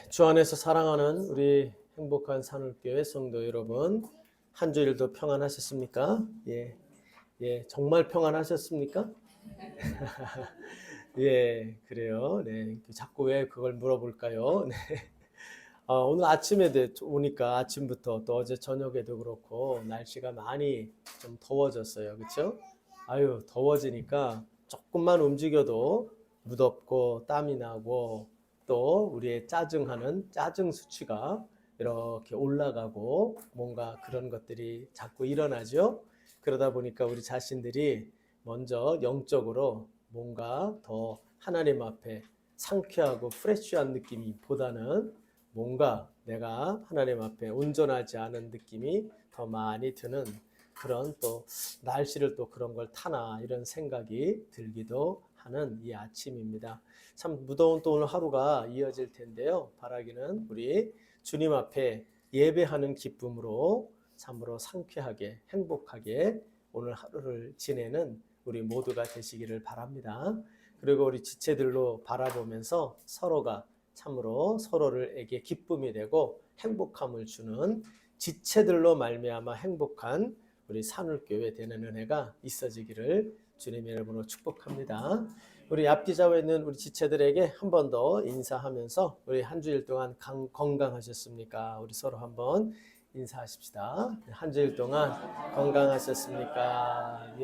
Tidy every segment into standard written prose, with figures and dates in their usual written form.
주 안에서 사랑하는 우리 행복한 산울교회 성도 여러분, 한 주일도 평안하셨습니까? 정말 평안하셨습니까? 그래요. 네, 자꾸 왜 그걸 물어볼까요? 네. 오늘 아침에 오니까 아침부터 또 어제 저녁에도 그렇고 날씨가 많이 좀 더워졌어요. 그렇죠? 아유, 더워지니까 조금만 움직여도 무덥고 땀이 나고 또 우리의 짜증 수치가 이렇게 올라가고 뭔가 그런 것들이 자꾸 일어나죠. 그러다 보니까 우리 자신들이 먼저 영적으로 뭔가 더 하나님 앞에 상쾌하고 프레쉬한 느낌이 보다는 뭔가 내가 하나님 앞에 온전하지 않은 느낌이 더 많이 드는 그런 또 날씨를 또 그런 걸 타나 이런 생각이 들기도 하는 이 아침입니다. 참 무더운 또 오늘 하루가 이어질 텐데요. 바라기는 우리 주님 앞에 예배하는 기쁨으로 참으로 상쾌하게 행복하게 오늘 하루를 지내는 우리 모두가 되시기를 바랍니다. 그리고 우리 지체들로 바라보면서 서로가 참으로 서로를에게 기쁨이 되고 행복함을 주는 지체들로 말미암아 행복한 우리 산울교회 되는 은혜가 있어지기를 주님의 이름으로 축복합니다. 우리 앞뒤 좌우에 있는 우리 지체들에게 한 번 더 인사하면서 우리 한 주일 동안 건강하셨습니까? 우리 서로 한번 인사하십시다. 한 주일 동안 건강하셨습니까?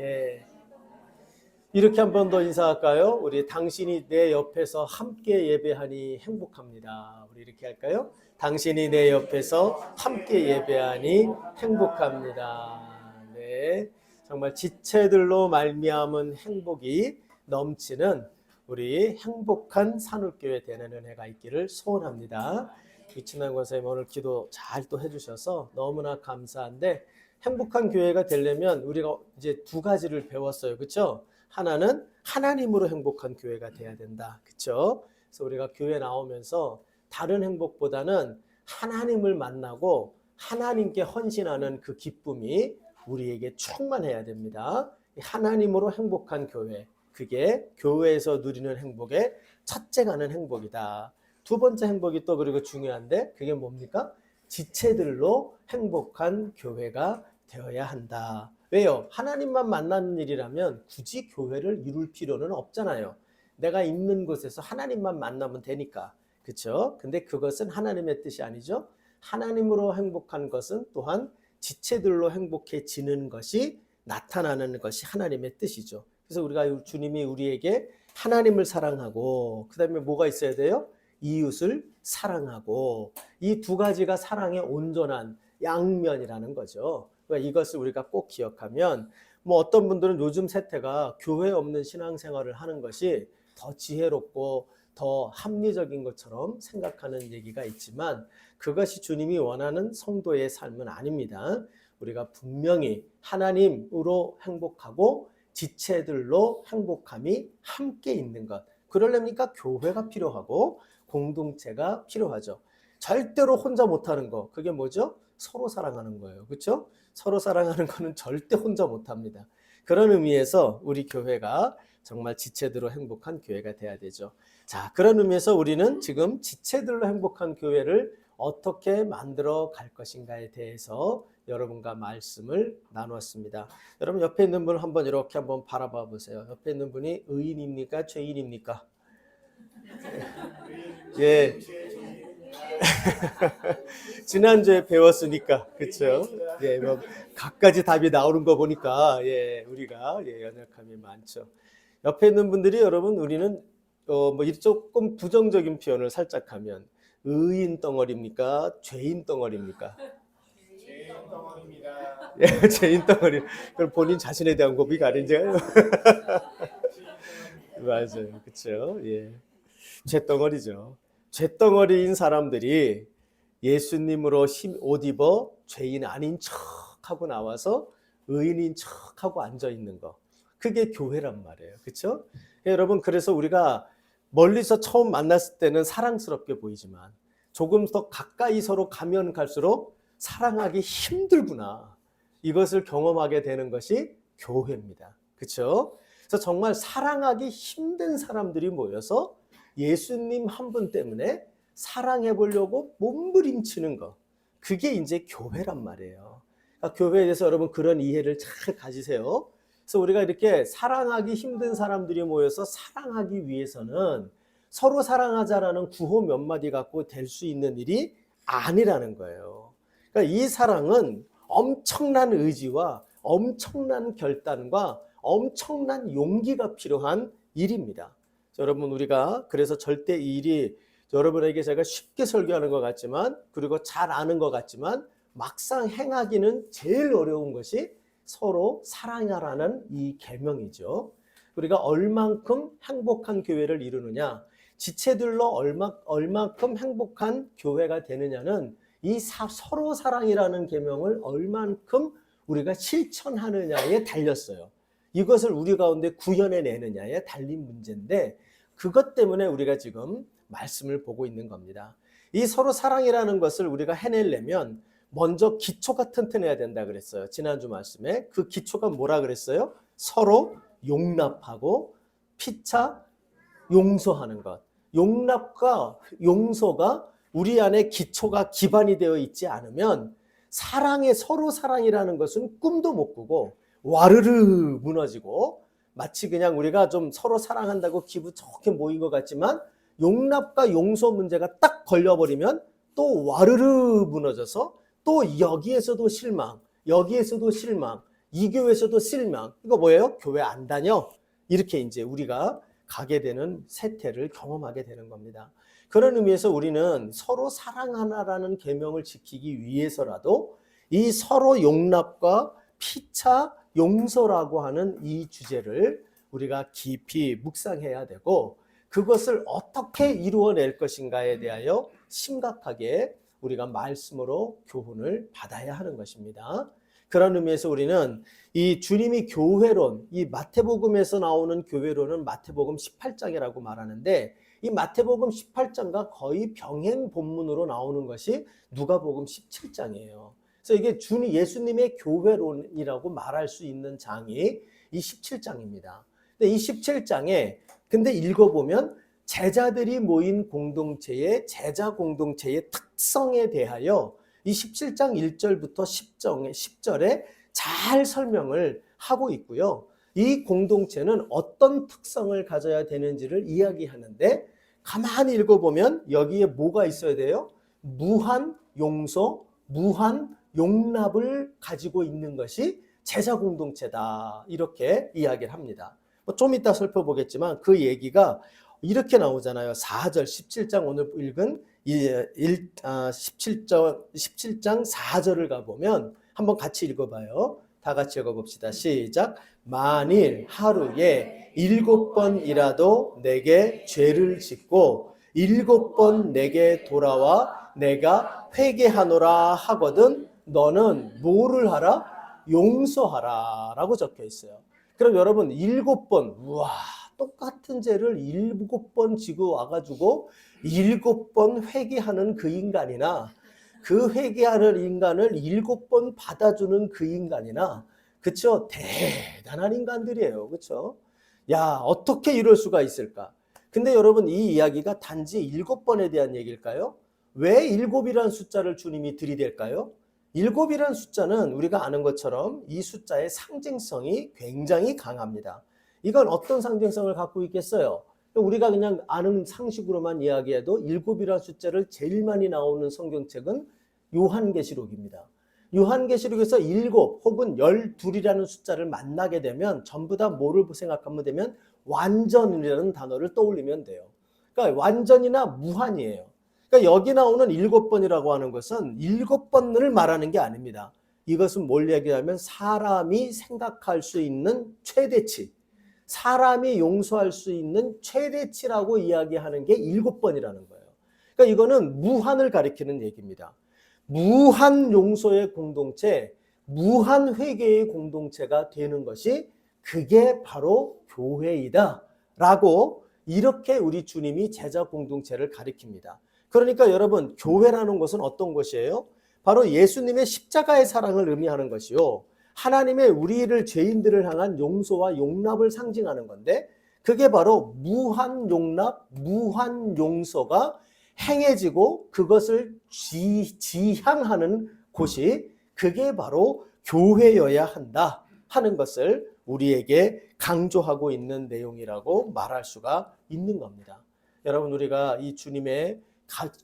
이렇게 한 번 더 인사할까요? 우리 당신이 내 옆에서 함께 예배하니 행복합니다. 우리 이렇게 할까요? 당신이 내 옆에서 함께 예배하니 행복합니다. 네, 정말 지체들로 말미암은 행복이 넘치는 우리 행복한 산울교회 되는 은혜가 있기를 소원합니다. 이춘환 권사님 오늘 기도 잘 또 해주셔서 너무나 감사한데 행복한 교회가 되려면 우리가 이제 두 가지를 배웠어요. 그렇죠? 하나는 하나님으로 행복한 교회가 돼야 된다. 그렇죠? 그래서 우리가 교회 나오면서 다른 행복보다는 하나님을 만나고 하나님께 헌신하는 그 기쁨이 우리에게 충만해야 됩니다. 하나님으로 행복한 교회, 그게 교회에서 누리는 행복의 첫째가는 행복이다. 두 번째 행복이 또 그리고 중요한데 그게 뭡니까? 지체들로 행복한 교회가 되어야 한다. 왜요? 하나님만 만나는 일이라면 굳이 교회를 이룰 필요는 없잖아요. 내가 있는 곳에서 하나님만 만나면 되니까. 그렇죠? 근데 그것은 하나님의 뜻이 아니죠. 하나님으로 행복한 것은 또한 지체들로 행복해지는 것이 나타나는 것이 하나님의 뜻이죠. 그래서 우리가 주님이 우리에게 하나님을 사랑하고 그다음에 뭐가 있어야 돼요? 이웃을 사랑하고 이 두 가지가 사랑의 온전한 양면이라는 거죠. 그러니까 이것을 우리가 꼭 기억하면 뭐 어떤 분들은 요즘 세태가 교회 없는 신앙생활을 하는 것이 더 지혜롭고 더 합리적인 것처럼 생각하는 얘기가 있지만 그것이 주님이 원하는 성도의 삶은 아닙니다. 우리가 분명히 하나님으로 행복하고 지체들로 행복함이 함께 있는 것. 그러려니까 교회가 필요하고 공동체가 필요하죠. 절대로 혼자 못하는 거. 그게 뭐죠? 서로 사랑하는 거예요. 그렇죠? 서로 사랑하는 거는 절대 혼자 못합니다. 그런 의미에서 우리 교회가 정말 지체들로 행복한 교회가 돼야 되죠. 자, 그런 의미에서 우리는 지금 지체들로 행복한 교회를 어떻게 만들어 갈 것인가에 대해서 여러분과 말씀을 나눴습니다. 여러분 옆에 있는 분을 한번 이렇게 한번 바라봐 보세요. 옆에 있는 분이 의인입니까? 죄인입니까? 예. 지난주에 배웠으니까 그렇죠? 뭐 각가지 답이 나오는 거 보니까 우리가 연약함이 많죠. 옆에 있는 분들이 여러분 우리는 뭐 조금 부정적인 표현을 살짝 하면 의인 덩어리입니까? 죄인 덩어리입니까? 죄인 덩어리입니다. 죄인 덩어리. 그럼 본인 자신에 대한 고비가 아닌가요? 맞아요, 그렇죠? 죄덩어리죠. 죄덩어리인 사람들이 예수님으로 옷 입어 죄인 아닌 척하고 나와서 의인인 척하고 앉아 있는 거. 그게 교회란 말이에요. 그렇죠? 여러분 그래서 우리가 멀리서 처음 만났을 때는 사랑스럽게 보이지만 조금 더 가까이 서로 가면 갈수록 사랑하기 힘들구나. 이것을 경험하게 되는 것이 교회입니다. 그렇죠? 그래서 정말 사랑하기 힘든 사람들이 모여서 예수님 한 분 때문에 사랑해 보려고 몸부림치는 거. 그게 이제 교회란 말이에요. 그러니까 교회에 대해서 여러분 그런 이해를 잘 가지세요. 그래서 우리가 이렇게 사랑하기 힘든 사람들이 모여서 사랑하기 위해서는 서로 사랑하자라는 구호 몇 마디 갖고 될 수 있는 일이 아니라는 거예요. 그러니까 이 사랑은 엄청난 의지와 엄청난 결단과 엄청난 용기가 필요한 일입니다. 여러분 우리가 그래서 절대 이 일이 여러분에게 제가 쉽게 설교하는 것 같지만 그리고 잘 아는 것 같지만 막상 행하기는 제일 어려운 것이 서로 사랑하라는 이 계명이죠. 우리가 얼만큼 행복한 교회를 이루느냐, 지체들로 얼만큼 행복한 교회가 되느냐는 이 서로 사랑이라는 계명을 얼만큼 우리가 실천하느냐에 달렸어요. 이것을 우리 가운데 구현해내느냐에 달린 문제인데 그것 때문에 우리가 지금 말씀을 보고 있는 겁니다. 이 서로 사랑이라는 것을 우리가 해내려면 먼저 기초가 튼튼해야 된다 그랬어요. 지난주 말씀에 그 기초가 뭐라 그랬어요? 서로 용납하고 피차 용서하는 것. 용납과 용서가 우리 안에 기초가 기반이 되어 있지 않으면 사랑의 서로 사랑이라는 것은 꿈도 못 꾸고 와르르 무너지고 마치 그냥 우리가 좀 서로 사랑한다고 기분 좋게 모인 것 같지만 용납과 용서 문제가 딱 걸려버리면 또 와르르 무너져서 또 여기에서도 실망, 여기에서도 실망, 이 교회에서도 실망. 이거 뭐예요? 교회 안 다녀? 이렇게 이제 우리가 가게 되는 세태를 경험하게 되는 겁니다. 그런 의미에서 우리는 서로 사랑하나라는 계명을 지키기 위해서라도 이 서로 용납과 피차 용서라고 하는 이 주제를 우리가 깊이 묵상해야 되고 그것을 어떻게 이루어낼 것인가에 대하여 심각하게 우리가 말씀으로 교훈을 받아야 하는 것입니다. 그런 의미에서 우리는 이 주님이 교회론, 이 마태복음에서 나오는 교회론은 마태복음 18장이라고 말하는데 이 마태복음 18장과 거의 병행 본문으로 나오는 것이 누가복음 17장이에요. 그래서 이게 예수님의 교회론이라고 말할 수 있는 장이 이 17장입니다. 근데 이 17장에 근데 읽어보면 제자들이 모인 공동체의 제자 공동체의 특성에 대하여 이 17장 1절부터 10절에 잘 설명을 하고 있고요. 이 공동체는 어떤 특성을 가져야 되는지를 이야기하는데 가만히 읽어보면 여기에 뭐가 있어야 돼요? 무한 용서, 무한 용납을 가지고 있는 것이 제자 공동체다. 이렇게 이야기를 합니다. 좀 이따 살펴보겠지만 그 얘기가 이렇게 나오잖아요. 4절 17장 오늘 읽은 17장 4절을 가보면 한번 같이 읽어봐요. 다 같이 읽어봅시다. 시작. 만일 하루에 7번이라도 내게 죄를 짓고 7번 내게 돌아와 내가 회개하노라 하거든 너는 뭐를 하라? 용서하라 라고 적혀 있어요. 그럼 여러분 7번 우와 똑같은 죄를 7번 지고 와가지고 7번 회개하는 그 인간이나 그 회개하는 인간을 7번 받아주는 그 인간이나 그쵸? 대단한 인간들이에요. 그쵸? 야 어떻게 이럴 수가 있을까? 근데 여러분 이 이야기가 단지 7번에 대한 얘기일까요? 왜 7이라는 숫자를 주님이 들이댈까요? 7이라는 숫자는 우리가 아는 것처럼 이 숫자의 상징성이 굉장히 강합니다. 이건 어떤 상징성을 갖고 있겠어요? 우리가 그냥 아는 상식으로만 이야기해도 7이라는 숫자를 제일 많이 나오는 성경책은 요한계시록입니다. 요한계시록에서 7 혹은 12이라는 숫자를 만나게 되면 전부 다 뭐를 생각하면 되면 완전이라는 단어를 떠올리면 돼요. 그러니까 완전이나 무한이에요. 그러니까 여기 나오는 7번이라고 하는 것은 7번을 말하는 게 아닙니다. 이것은 뭘 얘기하면 사람이 생각할 수 있는 최대치, 사람이 용서할 수 있는 최대치라고 이야기하는 게 7번이라는 거예요. 그러니까 이거는 무한을 가리키는 얘기입니다. 무한 용서의 공동체, 무한 회개의 공동체가 되는 것이 그게 바로 교회이다 라고 이렇게 우리 주님이 제자 공동체를 가리킵니다. 그러니까 여러분 교회라는 것은 어떤 것이에요? 바로 예수님의 십자가의 사랑을 의미하는 것이요. 하나님의 우리를 죄인들을 향한 용서와 용납을 상징하는 건데 그게 바로 무한 용납, 무한 용서가 행해지고 그것을 지향하는 곳이 그게 바로 교회여야 한다 하는 것을 우리에게 강조하고 있는 내용이라고 말할 수가 있는 겁니다. 여러분, 우리가 이 주님의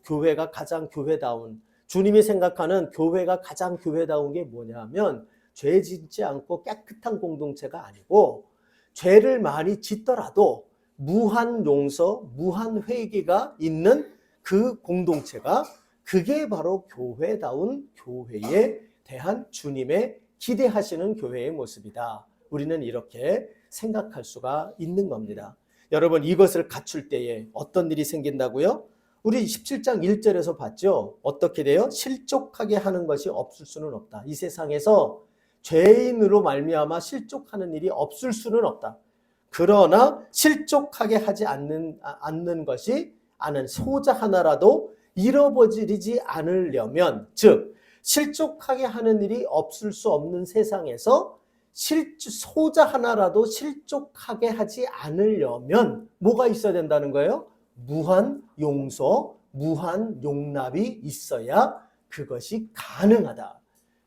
교회가 가장 교회다운, 주님이 생각하는 교회가 가장 교회다운 게 뭐냐면 죄 짓지 않고 깨끗한 공동체가 아니고 죄를 많이 짓더라도 무한 용서, 무한 회개가 있는 그 공동체가 그게 바로 교회다운 교회에 대한 주님의 기대하시는 교회의 모습이다. 우리는 이렇게 생각할 수가 있는 겁니다. 여러분, 이것을 갖출 때에 어떤 일이 생긴다고요? 우리 17장 1절에서 봤죠? 어떻게 돼요? 실족하게 하는 것이 없을 수는 없다. 이 세상에서 죄인으로 말미암아 실족하는 일이 없을 수는 없다. 그러나 실족하게 하지 않는 것이 아는 소자 하나라도 잃어버리지 않으려면, 즉 실족하게 하는 일이 없을 수 없는 세상에서 소자 하나라도 실족하게 하지 않으려면 뭐가 있어야 된다는 거예요? 무한 용서, 무한 용납이 있어야 그것이 가능하다.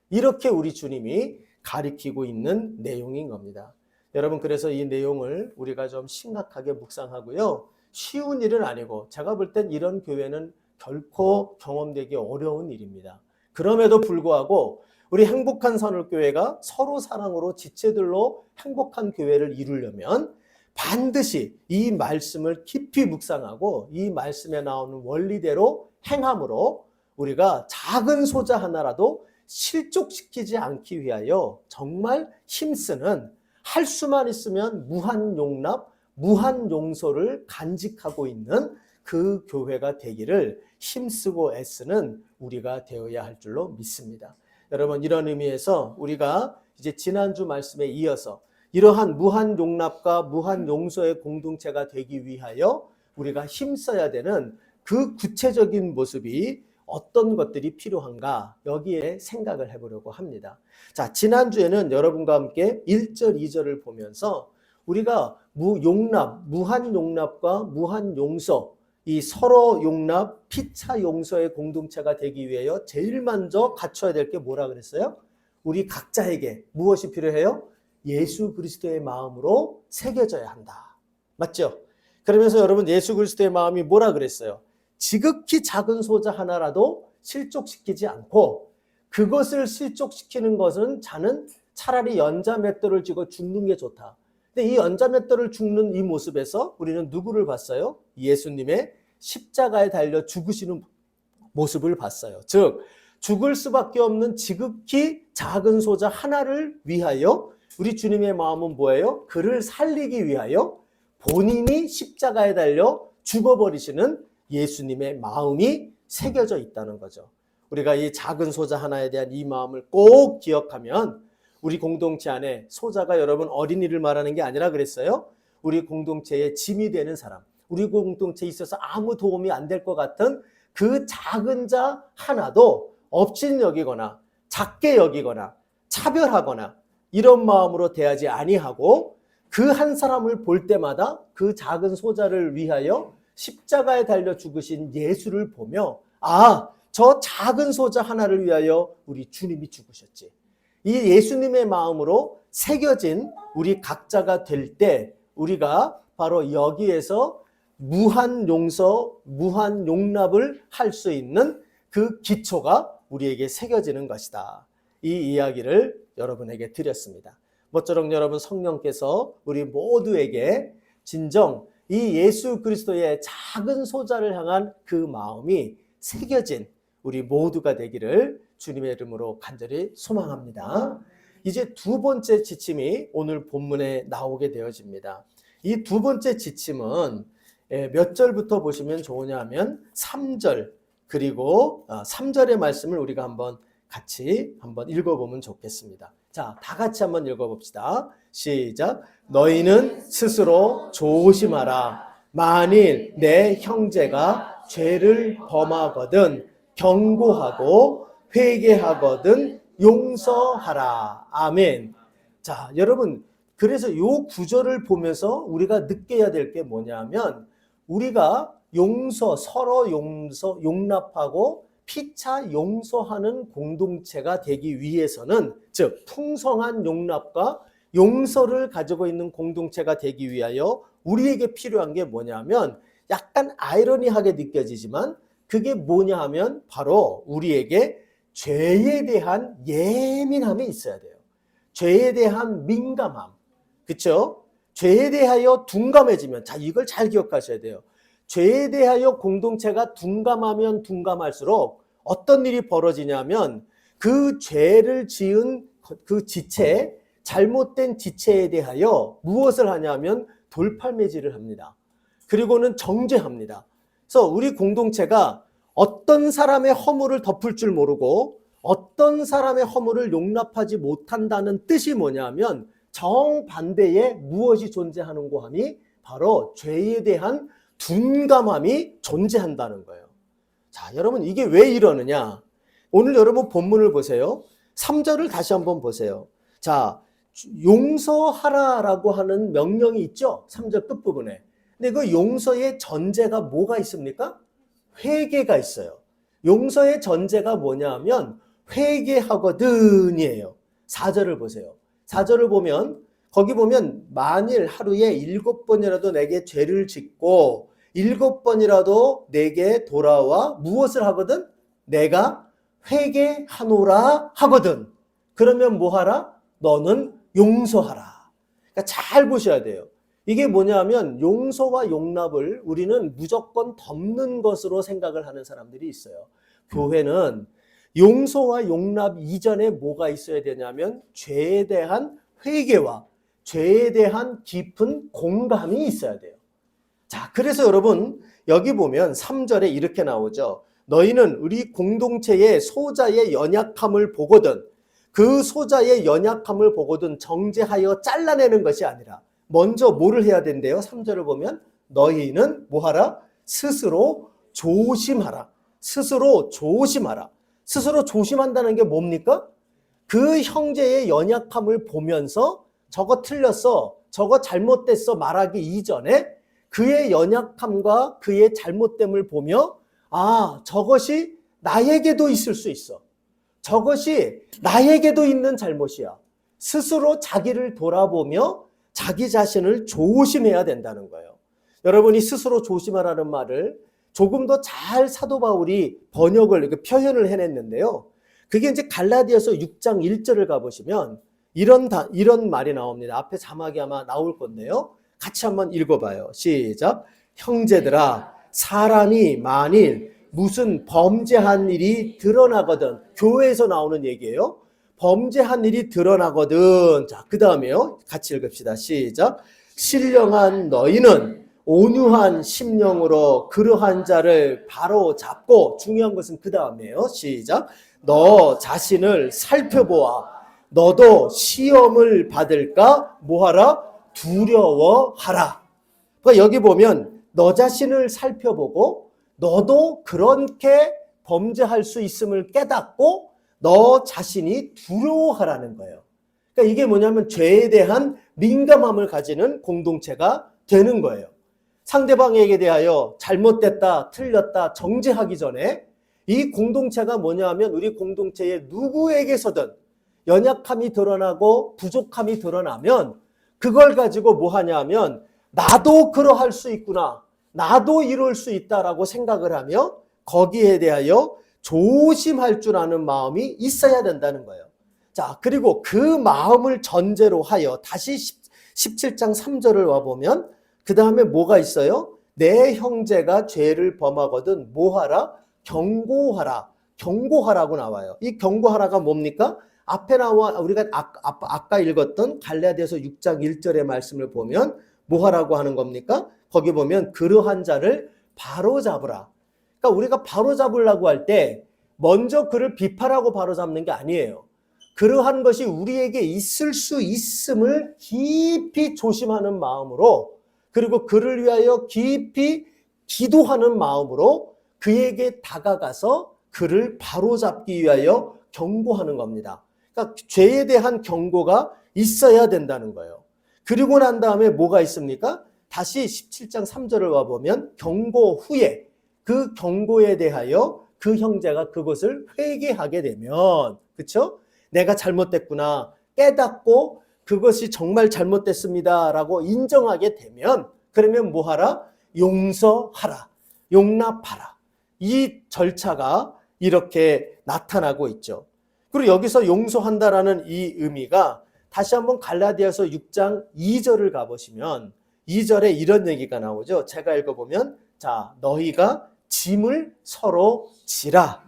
이렇게 우리 주님이 가리키고 있는 내용인 겁니다. 여러분, 그래서 이 내용을 우리가 좀 심각하게 묵상하고요. 쉬운 일은 아니고 제가 볼 땐 이런 교회는 결코 경험되기 어려운 일입니다. 그럼에도 불구하고 우리 행복한 선울교회가 서로 사랑으로 지체들로 행복한 교회를 이루려면 반드시 이 말씀을 깊이 묵상하고 이 말씀에 나오는 원리대로 행함으로 우리가 작은 소자 하나라도 실족시키지 않기 위하여 정말 힘쓰는, 할 수만 있으면 무한 용납, 무한 용서를 간직하고 있는 그 교회가 되기를 힘쓰고 애쓰는 우리가 되어야 할 줄로 믿습니다. 여러분, 이런 의미에서 우리가 이제 지난주 말씀에 이어서 이러한 무한 용납과 무한 용서의 공동체가 되기 위하여 우리가 힘써야 되는 그 구체적인 모습이 어떤 것들이 필요한가, 여기에 생각을 해보려고 합니다. 자, 지난주에는 여러분과 함께 1절, 2절을 보면서 우리가 무한 용납과 무한 용서, 이 서로 용납, 피차 용서의 공동체가 되기 위하여 제일 먼저 갖춰야 될 게 뭐라 그랬어요? 우리 각자에게 무엇이 필요해요? 예수 그리스도의 마음으로 새겨져야 한다. 맞죠? 그러면서 여러분, 예수 그리스도의 마음이 뭐라 그랬어요? 지극히 작은 소자 하나라도 실족시키지 않고, 그것을 실족시키는 것은 자는 차라리 연자맷돌을 쥐고 죽는 게 좋다. 근데 이 연자맷돌을 죽는 이 모습에서 우리는 누구를 봤어요? 예수님의 십자가에 달려 죽으시는 모습을 봤어요. 즉 죽을 수밖에 없는 지극히 작은 소자 하나를 위하여 우리 주님의 마음은 뭐예요? 그를 살리기 위하여 본인이 십자가에 달려 죽어버리시는 예수님의 마음이 새겨져 있다는 거죠. 우리가 이 작은 소자 하나에 대한 이 마음을 꼭 기억하면 우리 공동체 안에, 소자가 여러분 어린이를 말하는 게 아니라 그랬어요. 우리 공동체의 짐이 되는 사람, 우리 공동체에 있어서 아무 도움이 안 될 것 같은 그 작은 자 하나도 업신 여기거나 작게 여기거나 차별하거나 이런 마음으로 대하지 아니하고, 그 한 사람을 볼 때마다 그 작은 소자를 위하여 십자가에 달려 죽으신 예수를 보며, 아, 저 작은 소자 하나를 위하여 우리 주님이 죽으셨지. 이 예수님의 마음으로 새겨진 우리 각자가 될 때 우리가 바로 여기에서 무한 용서, 무한 용납을 할 수 있는 그 기초가 우리에게 새겨지는 것이다. 이 이야기를 여러분에게 드렸습니다. 모쪼록 여러분, 성령께서 우리 모두에게 진정 이 예수 그리스도의 작은 소자를 향한 그 마음이 새겨진 우리 모두가 되기를 주님의 이름으로 간절히 소망합니다. 이제 두 번째 지침이 오늘 본문에 나오게 되어집니다. 이 두 번째 지침은 몇 절부터 보시면 좋으냐 하면 3절, 그리고 3절의 말씀을 우리가 한번 같이 한번 읽어보면 좋겠습니다. 자, 다 같이 한번 읽어봅시다. 시작. 너희는 스스로 조심하라. 만일 내 형제가 죄를 범하거든 경고하고 회개하거든 용서하라. 아멘. 자, 여러분, 그래서 이 구절을 보면서 우리가 느껴야 될 게 뭐냐면, 우리가 서로 용납하고 피차 용서하는 공동체가 되기 위해서는, 즉 풍성한 용납과 용서를 가지고 있는 공동체가 되기 위하여 우리에게 필요한 게 뭐냐면, 약간 아이러니하게 느껴지지만 그게 뭐냐 하면 바로 우리에게 죄에 대한 예민함이 있어야 돼요. 죄에 대한 민감함. 그렇죠? 죄에 대하여 둔감해지면, 자, 이걸 잘 기억하셔야 돼요. 죄에 대하여 공동체가 둔감하면 둔감할수록 어떤 일이 벌어지냐면, 그 죄를 지은 그 지체, 잘못된 지체에 대하여 무엇을 하냐면 돌팔매질을 합니다. 그리고는 정죄합니다. 그래서 우리 공동체가 어떤 사람의 허물을 덮을 줄 모르고 어떤 사람의 허물을 용납하지 못한다는 뜻이 뭐냐면, 정반대에 무엇이 존재하는고 하니 바로 죄에 대한 둔감함이 존재한다는 거예요. 자, 여러분, 이게 왜 이러느냐? 오늘 여러분 본문을 보세요. 3절을 다시 한번 보세요. 자, 용서하라라고 하는 명령이 있죠? 3절 끝부분에. 근데 그 용서의 전제가 뭐가 있습니까? 회개가 있어요. 용서의 전제가 뭐냐면 회개하거든이에요. 4절을 보세요. 4절을 보면, 거기 보면 만일 하루에 7번이라도 내게 죄를 짓고 7번이라도 내게 돌아와 무엇을 하거든? 내가 회개하노라 하거든. 그러면 뭐 하라? 너는 용서하라. 그러니까 잘 보셔야 돼요. 이게 뭐냐면 용서와 용납을 우리는 무조건 덮는 것으로 생각을 하는 사람들이 있어요. 교회는 용서와 용납 이전에 뭐가 있어야 되냐면 죄에 대한 회개와 죄에 대한 깊은 공감이 있어야 돼요. 자, 그래서 여러분 여기 보면 3절에 이렇게 나오죠. 너희는 우리 공동체의 소자의 연약함을 보거든, 그 소자의 연약함을 보거든 정죄하여 잘라내는 것이 아니라 먼저 뭐를 해야 된대요? 3절을 보면 너희는 뭐하라? 스스로 조심하라. 스스로 조심하라. 스스로 조심한다는 게 뭡니까? 그 형제의 연약함을 보면서 저거 틀렸어, 저거 잘못됐어 말하기 이전에 그의 연약함과 그의 잘못됨을 보며, 아, 저것이 나에게도 있을 수 있어. 저것이 나에게도 있는 잘못이야. 스스로 자기를 돌아보며 자기 자신을 조심해야 된다는 거예요. 여러분이 스스로 조심하라는 말을 조금 더 잘 사도 바울이 번역을, 표현을 해냈는데요. 그게 이제 갈라디아서 6장 1절을 가보시면 이런 말이 나옵니다. 앞에 자막이 아마 나올 건데요. 같이 한번 읽어봐요. 시작. 형제들아, 사람이 만일 무슨 범죄한 일이 드러나거든, 교회에서 나오는 얘기예요. 범죄한 일이 드러나거든. 자, 그 다음에요. 같이 읽읍시다. 시작. 신령한 너희는 온유한 심령으로 그러한 자를 바로 잡고, 중요한 것은 그 다음이에요. 시작. 너 자신을 살펴보아. 너도 시험을 받을까? 뭐하라? 두려워하라. 그러니까 여기 보면 너 자신을 살펴보고 너도 그렇게 범죄할 수 있음을 깨닫고 너 자신이 두려워하라는 거예요. 그러니까 이게 뭐냐면 죄에 대한 민감함을 가지는 공동체가 되는 거예요. 상대방에게 대하여 잘못됐다, 틀렸다 정죄하기 전에 이 공동체가 뭐냐면 우리 공동체의 누구에게서든 연약함이 드러나고 부족함이 드러나면 그걸 가지고 뭐 하냐면 나도 그러할 수 있구나, 나도 이럴 수 있다라고 생각을 하며 거기에 대하여 조심할 줄 아는 마음이 있어야 된다는 거예요. 자, 그리고 그 마음을 전제로 하여 다시 17장 3절을 와보면 그 다음에 뭐가 있어요? 내 형제가 죄를 범하거든 뭐하라? 경고하라. 경고하라고 나와요. 이 경고하라가 뭡니까? 앞에 나와 우리가 아까 읽었던 갈라디아서 6장 1절의 말씀을 보면 뭐하라고 하는 겁니까? 거기 보면 그러한 자를 바로잡으라. 그러니까 우리가 바로잡으려고 할 때 먼저 그를 비판하고 바로잡는 게 아니에요. 그러한 것이 우리에게 있을 수 있음을 깊이 조심하는 마음으로, 그리고 그를 위하여 깊이 기도하는 마음으로 그에게 다가가서 그를 바로잡기 위하여 경고하는 겁니다. 그러니까 죄에 대한 경고가 있어야 된다는 거예요. 그리고 난 다음에 뭐가 있습니까? 다시 17장 3절을 와보면 경고 후에 그 경고에 대하여 그 형제가 그것을 회개하게 되면, 그쵸? 내가 잘못됐구나 깨닫고 그것이 정말 잘못됐습니다 라고 인정하게 되면, 그러면 뭐하라? 용서하라, 용납하라. 이 절차가 이렇게 나타나고 있죠. 그리고 여기서 용서한다라는 이 의미가 다시 한번 갈라디아서 6장 2절을 가보시면 2절에 이런 얘기가 나오죠. 제가 읽어보면, 자, 너희가 짐을 서로 지라.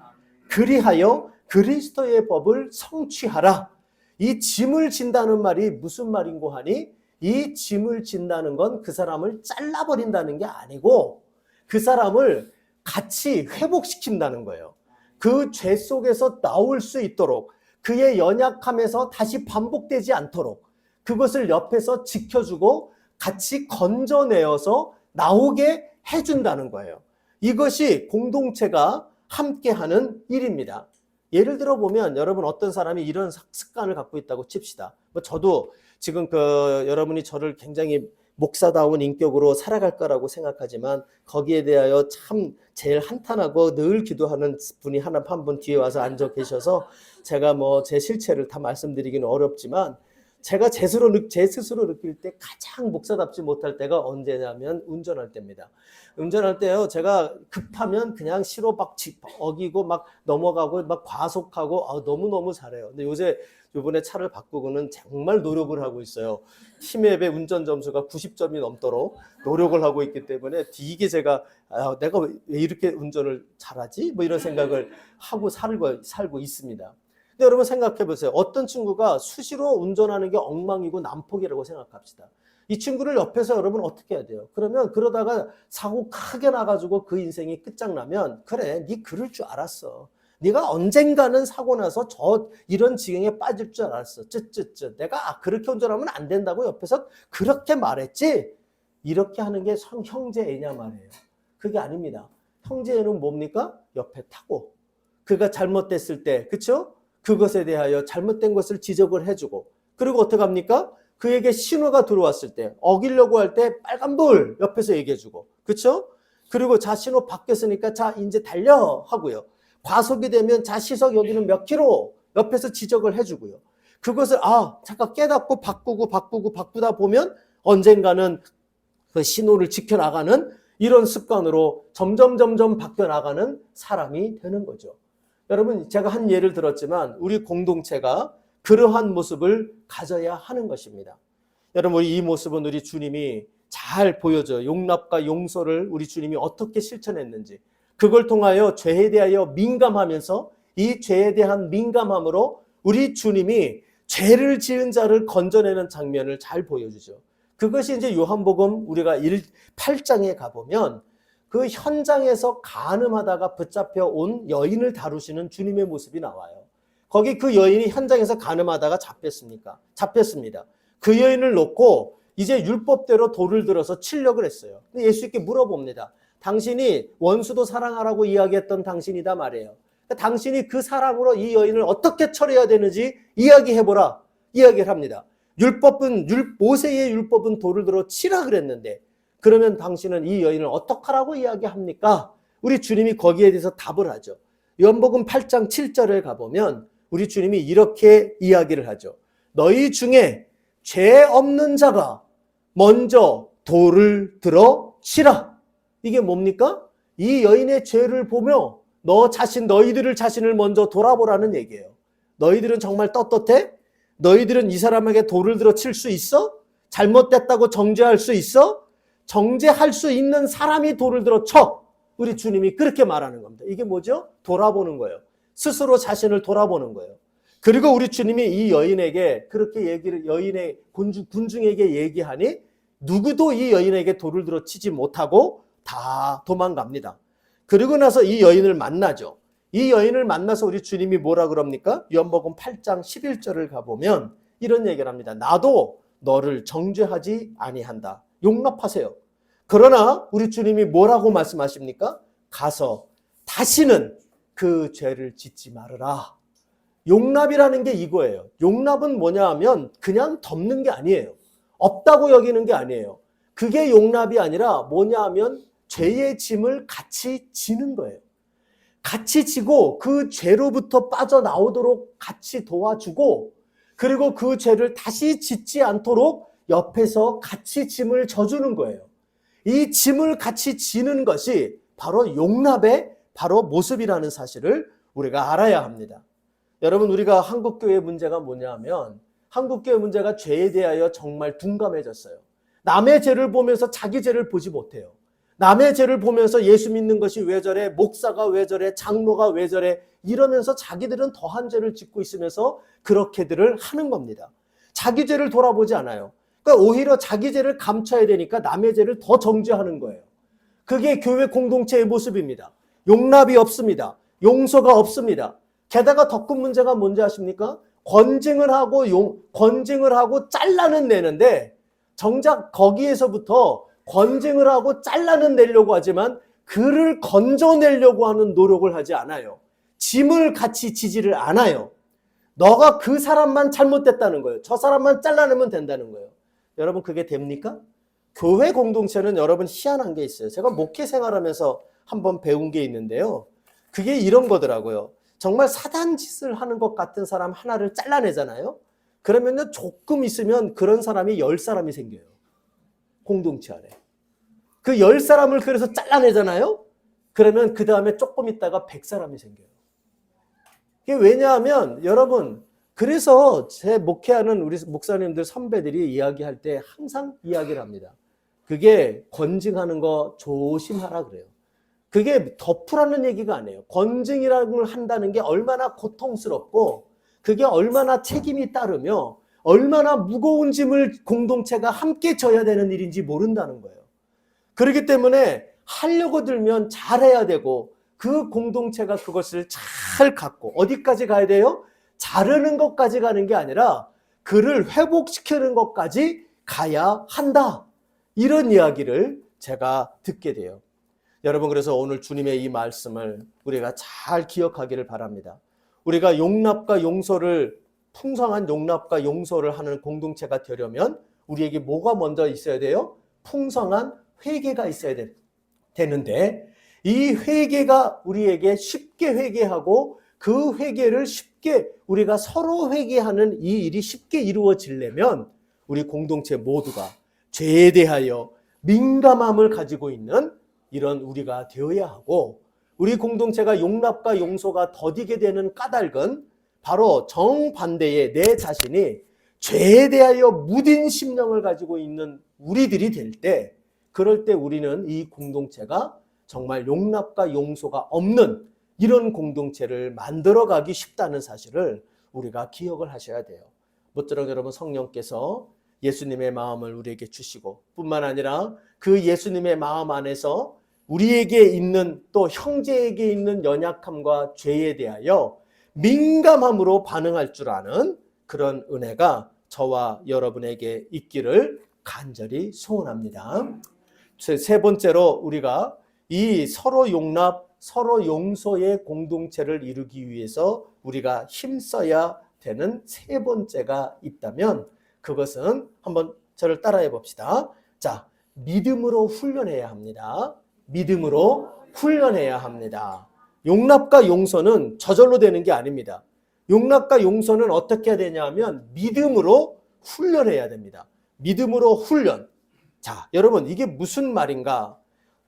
그리하여 그리스도의 법을 성취하라. 이 짐을 진다는 말이 무슨 말인고 하니, 이 짐을 진다는 건 그 사람을 잘라버린다는 게 아니고 그 사람을 같이 회복시킨다는 거예요. 그 죄 속에서 나올 수 있도록, 그의 연약함에서 다시 반복되지 않도록 그것을 옆에서 지켜주고 같이 건져내어서 나오게 해준다는 거예요. 이것이 공동체가 함께하는 일입니다. 예를 들어 보면 여러분, 어떤 사람이 이런 습관을 갖고 있다고 칩시다. 저도 지금 여러분이 저를 굉장히 목사다운 인격으로 살아갈 거라고 생각하지만 거기에 대하여 참 제일 한탄하고 늘 기도하는 분이 한 분 뒤에 와서 앉아 계셔서 제가 제 실체를 다 말씀드리기는 어렵지만, 제가 제 스스로 느낄 때 가장 목사답지 못할 때가 언제냐면 운전할 때입니다. 운전할 때요, 제가 급하면 그냥 시로 막 어기고 막 넘어가고 막 과속하고 너무너무 잘해요. 근데 요번에 차를 바꾸고는 정말 노력을 하고 있어요. 팀앱의 운전 점수가 90점이 넘도록 노력을 하고 있기 때문에 이게 제가 내가 왜 이렇게 운전을 잘하지? 이런 생각을 하고 살고 있습니다. 근데 여러분 생각해 보세요. 어떤 친구가 수시로 운전하는 게 엉망이고 난폭이라고 생각합시다. 이 친구를 옆에서 여러분 어떻게 해야 돼요? 그러다가 사고 크게 나가지고 그 인생이 끝장나면, 그래, 네 그럴 줄 알았어. 네가 언젠가는 사고 나서 이런 지경에 빠질 줄 알았어. 내가 그렇게 운전하면 안 된다고 옆에서 그렇게 말했지. 이렇게 하는 게 형제애냐 말이에요. 그게 아닙니다. 형제애는 뭡니까? 옆에 타고 그가 잘못됐을 때, 그렇죠? 그것에 대하여 잘못된 것을 지적을 해주고, 그리고 어떻게 합니까? 그에게 신호가 들어왔을 때, 어기려고 할 때 빨간불 옆에서 얘기해주고, 그렇죠? 그리고 자, 신호 바뀌었으니까 자, 이제 달려 하고요. 과속이 되면 자, 시속 여기는 몇 킬로 옆에서 지적을 해주고요. 그것을 잠깐 깨닫고 바꾸다 보면 언젠가는 그 신호를 지켜나가는 이런 습관으로 점점 바뀌어나가는 사람이 되는 거죠. 여러분, 제가 한 예를 들었지만 우리 공동체가 그러한 모습을 가져야 하는 것입니다. 여러분, 이 모습은 우리 주님이 잘 보여줘요. 용납과 용서를 우리 주님이 어떻게 실천했는지. 그걸 통하여 죄에 대하여 민감하면서 이 죄에 대한 민감함으로 우리 주님이 죄를 지은 자를 건져내는 장면을 잘 보여주죠. 그것이 이제 요한복음 우리가 8장에 가보면 그 현장에서 간음하다가 붙잡혀 온 여인을 다루시는 주님의 모습이 나와요. 거기 그 여인이 현장에서 간음하다가 잡혔습니다. 그 여인을 놓고 이제 율법대로 돌을 들어서 치려고 했어요. 근데 예수님께 물어봅니다. 당신이 원수도 사랑하라고 이야기했던 당신이다 말이에요. 당신이 그 사랑으로 이 여인을 어떻게 처리해야 되는지 이야기해보라. 이야기를 합니다. 모세의 율법은 돌을 들어 치라 그랬는데, 그러면 당신은 이 여인을 어떡하라고 이야기합니까? 우리 주님이 거기에 대해서 답을 하죠. 요한복음 8장 7절에 가보면 우리 주님이 이렇게 이야기를 하죠. 너희 중에 죄 없는 자가 먼저 돌을 들어 치라. 이게 뭡니까? 이 여인의 죄를 보며 너희들 자신을 먼저 돌아보라는 얘기예요. 너희들은 정말 떳떳해? 너희들은 이 사람에게 돌을 들어 칠 수 있어? 잘못됐다고 정죄할 수 있어? 정죄할 수 있는 사람이 돌을 들어 쳐. 우리 주님이 그렇게 말하는 겁니다. 이게 뭐죠? 돌아보는 거예요. 스스로 자신을 돌아보는 거예요. 그리고 우리 주님이 이 여인에게 그렇게 여인의 군중에게 얘기하니 누구도 이 여인에게 돌을 들어 치지 못하고 다 도망갑니다. 그리고 나서 이 여인을 만나죠. 이 여인을 만나서 우리 주님이 뭐라 그럽니까? 요한복음 8장 11절을 가보면 이런 얘기를 합니다. 나도 너를 정죄하지 아니한다. 용납하세요. 그러나 우리 주님이 뭐라고 말씀하십니까? 가서 다시는 그 죄를 짓지 말으라. 용납이라는 게 이거예요. 용납은 뭐냐 하면 그냥 덮는 게 아니에요. 없다고 여기는 게 아니에요. 그게 용납이 아니라 뭐냐 하면 죄의 짐을 같이 지는 거예요. 같이 지고 그 죄로부터 빠져나오도록 같이 도와주고, 그리고 그 죄를 다시 짓지 않도록 옆에서 같이 짐을 져주는 거예요. 이 짐을 같이 지는 것이 바로 용납의 바로 모습이라는 사실을 우리가 알아야 합니다. 여러분, 우리가 한국교회의 문제가 뭐냐 하면 한국교회 문제가 죄에 대하여 정말 둔감해졌어요. 남의 죄를 보면서 자기 죄를 보지 못해요. 남의 죄를 보면서 예수 믿는 것이 왜 저래, 목사가 왜 저래, 장로가 왜 저래, 이러면서 자기들은 더한 죄를 짓고 있으면서 그렇게들을 하는 겁니다. 자기 죄를 돌아보지 않아요. 그러니까 오히려 자기 죄를 감춰야 되니까 남의 죄를 더 정죄하는 거예요. 그게 교회 공동체의 모습입니다. 용납이 없습니다. 용서가 없습니다. 게다가 더 큰 문제가 뭔지 아십니까? 권징을 하고 잘라는 내는데, 정작 거기에서부터 권징을 하고 잘라는 내려고 하지만 그를 건져내려고 하는 노력을 하지 않아요. 짐을 같이 지지를 않아요. 너가 그 사람만 잘못됐다는 거예요. 저 사람만 잘라내면 된다는 거예요. 여러분, 그게 됩니까? 교회 공동체는 여러분 희한한 게 있어요. 제가 목회 생활하면서 한번 배운 게 있는데요. 그게 이런 거더라고요. 정말 사단 짓을 하는 것 같은 사람 하나를 잘라내잖아요. 그러면요, 조금 있으면 그런 사람이 10사람이 생겨요. 공동체 안에. 그 10사람을 그래서 잘라내잖아요. 그러면 그 다음에 조금 있다가 100사람이 생겨요. 이게 왜냐하면 여러분, 그래서 제 목회하는 우리 목사님들 선배들이 이야기할 때 항상 이야기를 합니다. 그게 권징하는 거 조심하라 그래요. 그게 덮으라는 얘기가 아니에요. 권징이라는 걸 한다는 게 얼마나 고통스럽고 그게 얼마나 책임이 따르며 얼마나 무거운 짐을 공동체가 함께 져야 되는 일인지 모른다는 거예요. 그렇기 때문에 하려고 들면 잘해야 되고 그 공동체가 그것을 잘 갖고 어디까지 가야 돼요? 자르는 것까지 가는 게 아니라 그를 회복시키는 것까지 가야 한다. 이런 이야기를 제가 듣게 돼요. 여러분, 그래서 오늘 주님의 이 말씀을 우리가 잘 기억하기를 바랍니다. 우리가 용납과 용서를, 풍성한 용납과 용서를 하는 공동체가 되려면 우리에게 뭐가 먼저 있어야 돼요? 풍성한 회개가 있어야 되는데, 이 회개가 우리에게 쉽게 회개하고 그 회개를 쉽게 우리가 서로 회개하는 이 일이 쉽게 이루어지려면 우리 공동체 모두가 죄에 대하여 민감함을 가지고 있는 이런 우리가 되어야 하고, 우리 공동체가 용납과 용서가 더디게 되는 까닭은 바로 정반대의 내 자신이 죄에 대하여 무딘 심령을 가지고 있는 우리들이 될 때, 그럴 때 우리는 이 공동체가 정말 용납과 용서가 없는 이런 공동체를 만들어가기 쉽다는 사실을 우리가 기억을 하셔야 돼요. 모쪼록 여러분, 성령께서 예수님의 마음을 우리에게 주시고 뿐만 아니라 그 예수님의 마음 안에서 우리에게 있는, 또 형제에게 있는 연약함과 죄에 대하여 민감함으로 반응할 줄 아는 그런 은혜가 저와 여러분에게 있기를 간절히 소원합니다. 세 번째로 우리가 이 서로 용납, 서로 용서의 공동체를 이루기 위해서 우리가 힘써야 되는 세 번째가 있다면 그것은 한번 저를 따라해 봅시다. 자, 믿음으로 훈련해야 합니다. 믿음으로 훈련해야 합니다. 용납과 용서는 저절로 되는 게 아닙니다. 용납과 용서는 어떻게 해야 되냐 하면 믿음으로 훈련해야 됩니다. 믿음으로 훈련. 자, 여러분, 이게 무슨 말인가?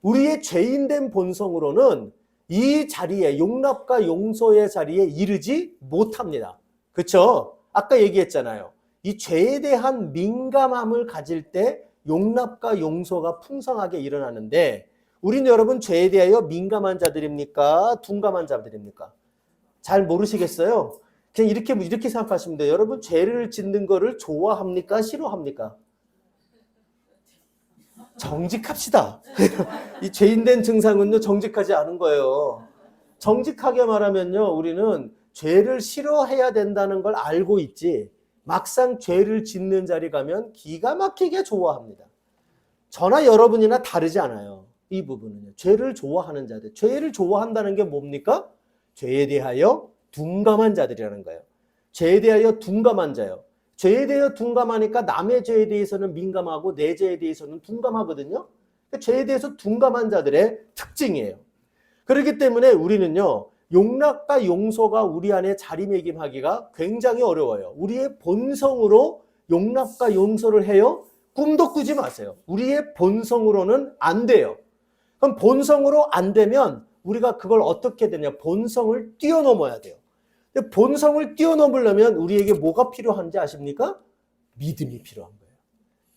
우리의 죄인된 본성으로는 이 자리에, 용납과 용서의 자리에 이르지 못합니다. 그렇죠? 아까 얘기했잖아요. 이 죄에 대한 민감함을 가질 때 용납과 용서가 풍성하게 일어나는데, 우린 여러분 죄에 대하여 민감한 자들입니까? 둔감한 자들입니까? 잘 모르시겠어요? 그냥 이렇게 생각하시면 돼요. 여러분, 죄를 짓는 거를 좋아합니까? 싫어합니까? 정직합시다. 이 죄인된 증상은요, 정직하지 않은 거예요. 정직하게 말하면요, 우리는 죄를 싫어해야 된다는 걸 알고 있지, 막상 죄를 짓는 자리 가면 기가 막히게 좋아합니다. 저나 여러분이나 다르지 않아요. 이 부분은요. 죄를 좋아하는 자들. 죄를 좋아한다는 게 뭡니까? 죄에 대하여 둔감한 자들이라는 거예요. 죄에 대하여 둔감한 자요. 죄에 대해 둔감하니까 남의 죄에 대해서는 민감하고 내 죄에 대해서는 둔감하거든요. 죄에 대해서 둔감한 자들의 특징이에요. 그렇기 때문에 우리는요, 용납과 용서가 우리 안에 자리매김하기가 굉장히 어려워요. 우리의 본성으로 용납과 용서를 해요? 꿈도 꾸지 마세요. 우리의 본성으로는 안 돼요. 그럼 본성으로 안 되면 우리가 그걸 어떻게 되냐? 본성을 뛰어넘어야 돼요. 근데 본성을 뛰어넘으려면 우리에게 뭐가 필요한지 아십니까? 믿음이 필요한 거예요.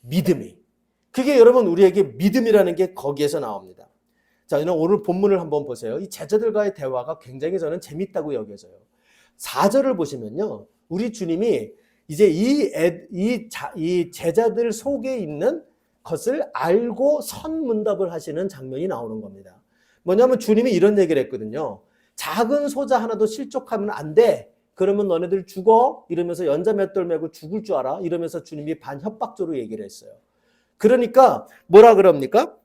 믿음이. 그게 여러분 우리에게 믿음이라는 게 거기에서 나옵니다. 자, 오늘 본문을 한번 보세요. 이 제자들과의 대화가 굉장히 저는 재밌다고 여겨져요. 4절을 보시면요. 우리 주님이 이제 이 제자들 속에 있는 것을 알고 선문답을 하시는 장면이 나오는 겁니다. 뭐냐면 주님이 이런 얘기를 했거든요. 작은 소자 하나도 실족하면 안 돼. 그러면 너네들 죽어. 이러면서 연자 맷돌 메고 죽을 줄 알아. 이러면서 주님이 반협박조로 얘기를 했어요. 그러니까 뭐라 그럽니까?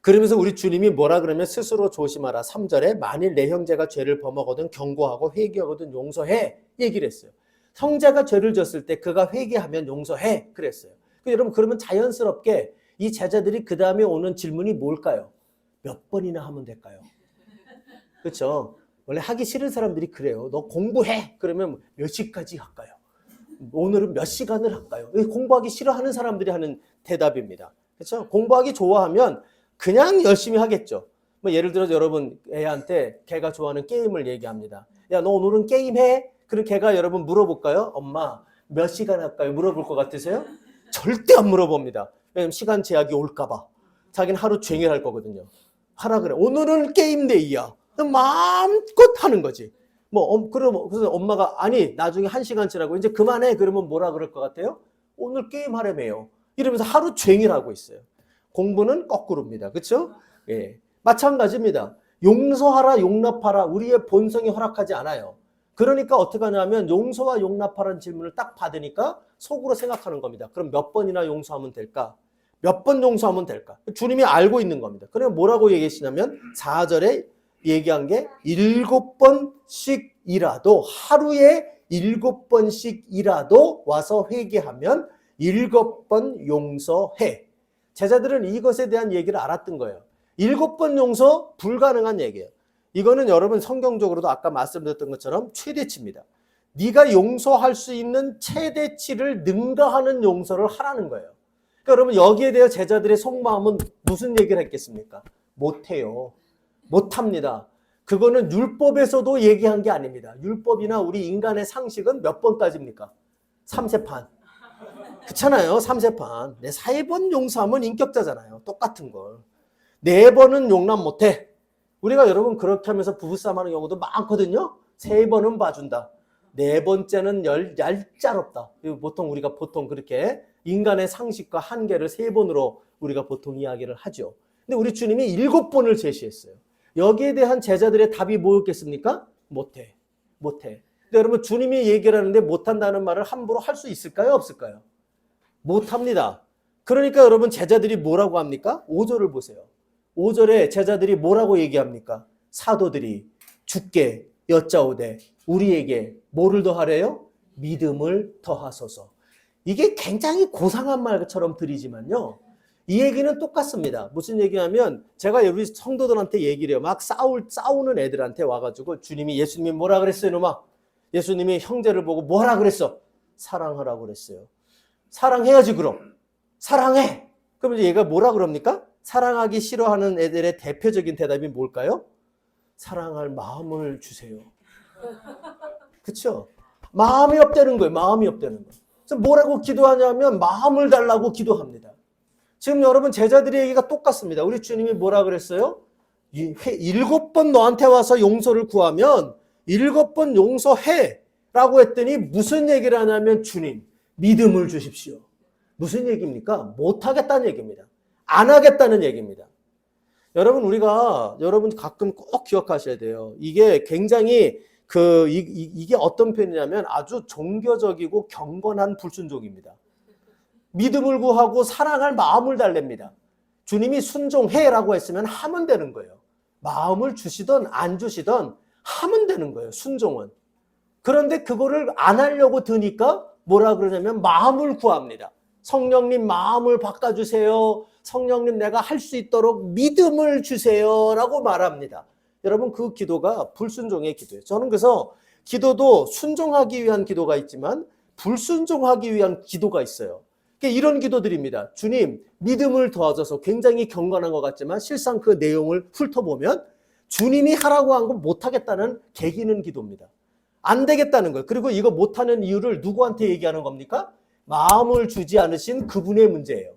그러면서 우리 주님이 뭐라 그러면 스스로 조심하라. 3절에 만일 내 형제가 죄를 범하거든 경고하고 회개하거든 용서해. 얘기를 했어요. 형제가 죄를 졌을 때 그가 회개하면 용서해. 그랬어요. 여러분 그러면 자연스럽게 이 제자들이 그 다음에 오는 질문이 뭘까요? 몇 번이나 하면 될까요? 그렇죠? 원래 하기 싫은 사람들이 그래요. 너 공부해. 그러면 몇 시까지 할까요? 오늘은 몇 시간을 할까요? 공부하기 싫어하는 사람들이 하는 대답입니다. 그렇죠? 공부하기 좋아하면 그냥 열심히 하겠죠. 뭐 예를 들어서 여러분 애한테 걔가 좋아하는 게임을 얘기합니다. 야, 너 오늘은 게임해? 그리고 걔가 여러분 물어볼까요? 엄마 몇 시간 할까요? 물어볼 것 같으세요? 절대 안 물어봅니다. 왜냐면 시간 제약이 올까 봐. 자기는 하루 종일 할 거거든요. 하라 그래. 오늘은 게임데이야. 마음껏 하는 거지. 그래서 엄마가 아니 나중에 1시간 지나고 이제 그만해. 그러면 뭐라 그럴 것 같아요? 오늘 게임 하래매요. 이러면서 하루 종일 하고 있어요. 공부는 거꾸로입니다. 그렇죠? 예. 마찬가지입니다. 용서하라, 용납하라. 우리의 본성이 허락하지 않아요. 그러니까 어떻게 하냐면 용서와 용납하라는 질문을 딱 받으니까 속으로 생각하는 겁니다. 그럼 몇 번이나 용서하면 될까? 몇 번 용서하면 될까? 주님이 알고 있는 겁니다. 그러면 뭐라고 얘기하시냐면 4절에 얘기한 게 7번씩이라도 하루에 7번씩이라도 와서 회개하면 7번 용서해. 제자들은 이것에 대한 얘기를 알았던 거예요. 7번 용서 불가능한 얘기예요. 이거는 여러분 성경적으로도 아까 말씀드렸던 것처럼 최대치입니다. 네가 용서할 수 있는 최대치를 능가하는 용서를 하라는 거예요. 그러니까 여러분 여기에 대해 제자들의 속마음은 무슨 얘기를 했겠습니까? 못해요. 못합니다. 그거는 율법에서도 얘기한 게 아닙니다. 율법이나 우리 인간의 상식은 몇 번까지입니까? 3세판. 그렇잖아요. 3세판. 4번 용서하면 인격자잖아요. 똑같은 걸. 4번은 용납 못해. 우리가 여러분 그렇게 하면서 부부싸움 하는 경우도 많거든요. 3번은 봐준다. 4번째는 얄짤없다. 우리가 보통 그렇게 인간의 상식과 한계를 3번으로 우리가 보통 이야기를 하죠. 근데 우리 주님이 7번을 제시했어요. 여기에 대한 제자들의 답이 뭐였겠습니까? 못해. 못해. 근데 여러분 주님이 얘기를 하는데 못한다는 말을 함부로 할 수 있을까요? 없을까요? 못합니다. 그러니까 여러분 제자들이 뭐라고 합니까? 5절을 보세요. 5절에 제자들이 뭐라고 얘기합니까? 사도들이 주께 여짜오되 우리에게 뭐를 더하래요? 믿음을 더하소서. 이게 굉장히 고상한 말처럼 들리지만요. 이 얘기는 똑같습니다. 무슨 얘기냐면 제가 우리 성도들한테 얘기를 해요. 막 싸우는 애들한테 와가지고 예수님이 뭐라 그랬어요, 이놈아? 예수님이 형제를 보고 뭐라 그랬어? 사랑하라고 그랬어요. 사랑해야지 그럼. 사랑해. 그럼 얘가 뭐라 그럽니까? 사랑하기 싫어하는 애들의 대표적인 대답이 뭘까요? 사랑할 마음을 주세요. 그렇죠? 마음이 없다는 거예요. 마음이 없다는 거예요. 그래서 뭐라고 기도하냐면 마음을 달라고 기도합니다. 지금 여러분 제자들의 얘기가 똑같습니다. 우리 주님이 뭐라 그랬어요? 7번 너한테 와서 용서를 구하면 7번 용서해 라고 했더니 무슨 얘기를 하냐면 주님 믿음을 주십시오. 무슨 얘기입니까? 못하겠다는 얘기입니다. 안 하겠다는 얘기입니다. 여러분 가끔 꼭 기억하셔야 돼요. 이게 굉장히 이게 어떤 표현이냐면 아주 종교적이고 경건한 불순종입니다. 믿음을 구하고 사랑할 마음을 달랩니다. 주님이 순종해라고 했으면 하면 되는 거예요. 마음을 주시든 안 주시든 하면 되는 거예요. 순종은. 그런데 그거를 안 하려고 드니까 뭐라 그러냐면 마음을 구합니다. 성령님 마음을 바꿔주세요. 성령님 내가 할 수 있도록 믿음을 주세요 라고 말합니다. 여러분 그 기도가 불순종의 기도예요. 저는 그래서 기도도 순종하기 위한 기도가 있지만 불순종하기 위한 기도가 있어요. 이런 기도드립니다. 주님 믿음을 도와줘서 굉장히 경건한 것 같지만 실상 그 내용을 훑어보면 주님이 하라고 한 거 못하겠다는 개기는 기도입니다. 안 되겠다는 거예요. 그리고 이거 못하는 이유를 누구한테 얘기하는 겁니까? 마음을 주지 않으신 그분의 문제예요.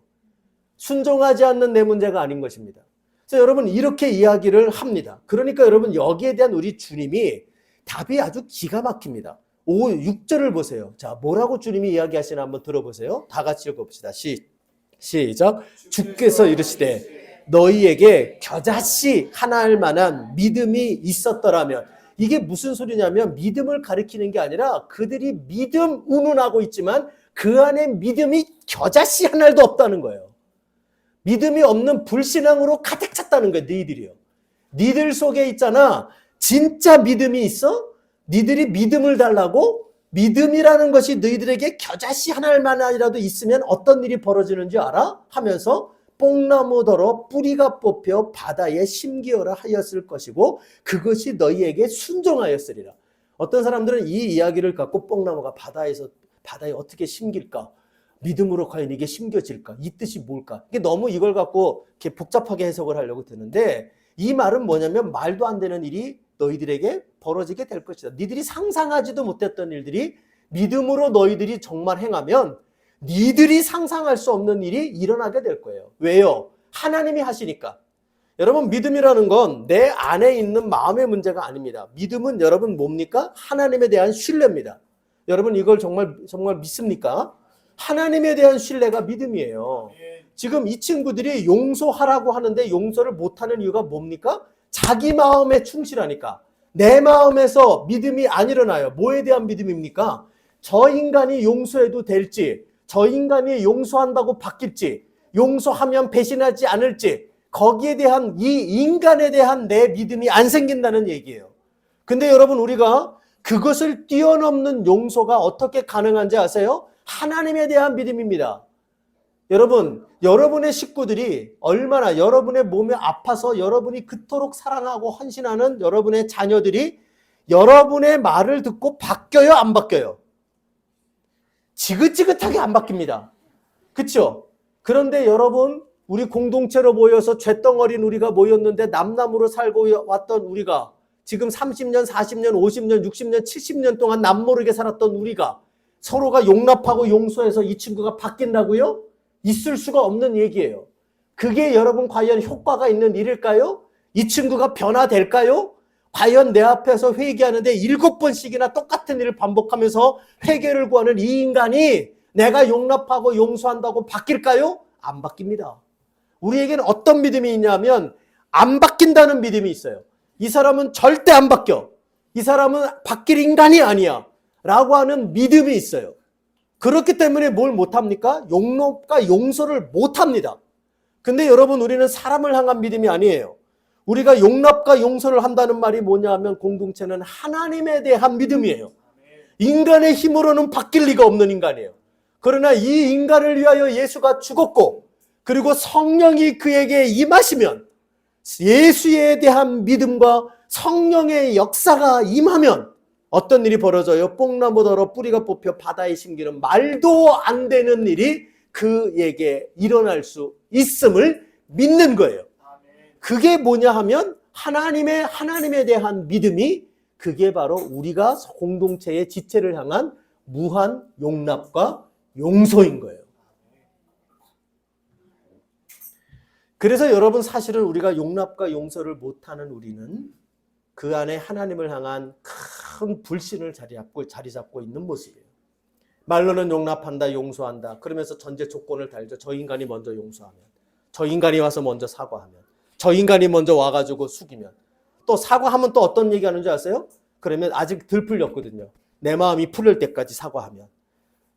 순종하지 않는 내 문제가 아닌 것입니다. 그래서 여러분 이렇게 이야기를 합니다. 그러니까 여러분 여기에 대한 우리 주님이 답이 아주 기가 막힙니다. 6절을 보세요. 자, 뭐라고 주님이 이야기하시나 한번 들어보세요. 다 같이 읽어봅시다. 시작. 주께서 이르시되 너희에게 겨자씨 하나 할 만한 믿음이 있었더라면, 이게 무슨 소리냐면 믿음을 가리키는 게 아니라 그들이 믿음 운운하고 있지만 그 안에 믿음이 겨자씨 하나도 없다는 거예요. 믿음이 없는 불신앙으로 가득 찼다는 거예요. 너희들이요. 니들 속에 있잖아. 진짜 믿음이 있어? 니들이 믿음을 달라고? 믿음이라는 것이 너희들에게 겨자씨 하나만이라도 있으면 어떤 일이 벌어지는지 알아? 하면서 뽕나무더러 뿌리가 뽑혀 바다에 심기어라 하였을 것이고 그것이 너희에게 순종하였으리라. 어떤 사람들은 이 이야기를 갖고 뽕나무가 바다에 어떻게 심길까? 믿음으로 과연 이게 심겨질까? 이 뜻이 뭘까? 이게 너무 이걸 갖고 이렇게 복잡하게 해석을 하려고 드는데 이 말은 뭐냐면 말도 안 되는 일이 너희들에게 벌어지게 될 것이다. 니들이 상상하지도 못했던 일들이 믿음으로 너희들이 정말 행하면 니들이 상상할 수 없는 일이 일어나게 될 거예요. 왜요? 하나님이 하시니까. 여러분 믿음이라는 건 내 안에 있는 마음의 문제가 아닙니다. 믿음은 여러분 뭡니까? 하나님에 대한 신뢰입니다. 여러분 이걸 정말 믿습니까? 하나님에 대한 신뢰가 믿음이에요. 지금 이 친구들이 용서하라고 하는데 용서를 못하는 이유가 뭡니까? 자기 마음에 충실하니까. 내 마음에서 믿음이 안 일어나요. 뭐에 대한 믿음입니까? 저 인간이 용서해도 될지, 저 인간이 용서한다고 바뀔지, 용서하면 배신하지 않을지, 거기에 대한 이 인간에 대한 내 믿음이 안 생긴다는 얘기예요. 근데 여러분 우리가 그것을 뛰어넘는 용서가 어떻게 가능한지 아세요? 하나님에 대한 믿음입니다. 여러분, 여러분의 식구들이 얼마나 여러분의 몸에 아파서 여러분이 그토록 사랑하고 헌신하는 여러분의 자녀들이 여러분의 말을 듣고 바뀌어요? 안 바뀌어요? 지긋지긋하게 안 바뀝니다. 그렇죠? 그런데 여러분, 우리 공동체로 모여서 쇳덩어린 우리가 모였는데 남남으로 살고 왔던 우리가 지금 30년, 40년, 50년, 60년, 70년 동안 남모르게 살았던 우리가 서로가 용납하고 용서해서 이 친구가 바뀐다고요? 있을 수가 없는 얘기예요. 그게 여러분 과연 효과가 있는 일일까요? 이 친구가 변화될까요? 과연 내 앞에서 회개하는데 7번씩이나 똑같은 일을 반복하면서 회개를 구하는 이 인간이 내가 용납하고 용서한다고 바뀔까요? 안 바뀝니다. 우리에게는 어떤 믿음이 있냐면 안 바뀐다는 믿음이 있어요. 이 사람은 절대 안 바뀌어. 이 사람은 바뀔 인간이 아니야. 라고 하는 믿음이 있어요. 그렇기 때문에 뭘 못합니까? 용납과 용서를 못합니다. 근데 여러분 우리는 사람을 향한 믿음이 아니에요. 우리가 용납과 용서를 한다는 말이 뭐냐 하면 공동체는 하나님에 대한 믿음이에요. 인간의 힘으로는 바뀔 리가 없는 인간이에요. 그러나 이 인간을 위하여 예수가 죽었고 그리고 성령이 그에게 임하시면 예수에 대한 믿음과 성령의 역사가 임하면 어떤 일이 벌어져요? 뽕나무더러 뿌리가 뽑혀 바다에 심기는 말도 안 되는 일이 그에게 일어날 수 있음을 믿는 거예요. 그게 뭐냐 하면 하나님에 대한 믿음이 그게 바로 우리가 공동체의 지체를 향한 무한 용납과 용서인 거예요. 그래서 여러분 사실은 우리가 용납과 용서를 못하는 우리는 그 안에 하나님을 향한 큰 불신을 자리 잡고 있는 모습이에요. 말로는 용납한다, 용서한다. 그러면서 전제 조건을 달죠. 저 인간이 먼저 용서하면, 저 인간이 와서 먼저 사과하면, 저 인간이 먼저 와가지고 숙이면, 또 사과하면 또 어떤 얘기하는지 아세요? 그러면 아직 덜 풀렸거든요. 내 마음이 풀릴 때까지 사과하면,